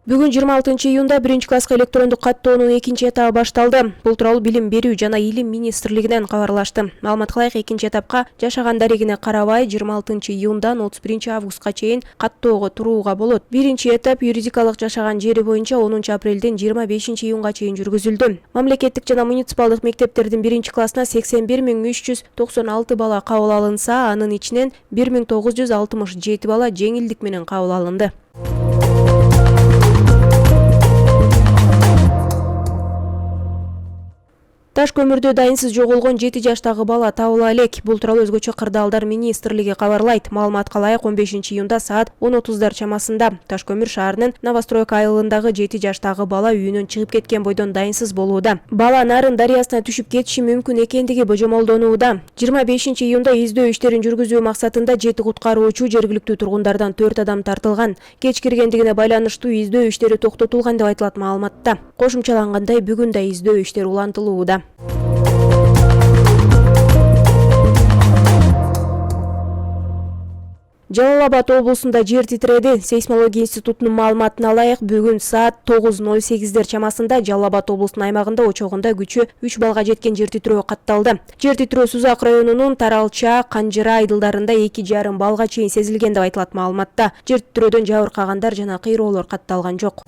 Бүгүн 26-июнда 1-класска электрондук каттоонун экинчи этабы башталды. Бул тууралуу Билим берүү жана Илим министрлигинен кабарлашты. Маалыматка ылайык, экинчи этапка жашаган дарегине карабай 26-июндан 31-августка чейин каттоого турууга болот. Биринчи этап юридикалык жашаган жери боюнча 10 апрелден 25-июнга чейин жүргүзүлдү. Мамлекеттик жана муниципалдык мектептердин 1-классына 81.396 бала кабыл алынса, анын ичинен 1967 бала жеңилдик менен кабыл алынды. Таш көмүрдө дайынсыз жоголгон 7 жаштагы бала табыла элек. Бул тууралуу Өзгөчө кырдаалдар министрлиги кабарлайт. Маалыматка ылайык, 15-июнда саат 10:30 чамасында Таш көмүр шаарынын Новостройка айылындагы 7 жаштагы бала үйүнөн чыгып кеткен бойдон дайынсыз болууда. Бала Нарын дарыясына түшүп кетиши мүмкүн экендиги божомолдонууда. 25-июнда издөө иштерин жүргүзүү максатында 7 куткаруучу жергиликтүү тургундардан 4 адам тартылган. Кеч киргендигине байланыштуу издөө иштери токтотулган деп айтылат маалыматта. Кошумчалангандай, бүгүн да издөө иштери улантылууда. Жалал Абад облусунда жер титиреди. Сейсмология институтунун маалыматына ылайык, бүгүн саат 9:08 чамасында Жалал Абад облусунун аймагында очогунда күчү 3 балга жеткен жер титирөө катталды. Жер титирөө Сузак районунун Таралча, Канжыра айдылдарында 2,5 балга чейин сезилген деп айтылат маалыматта. Жер титирөөдөн жабыркагандар жана кыйроолор катталган жок.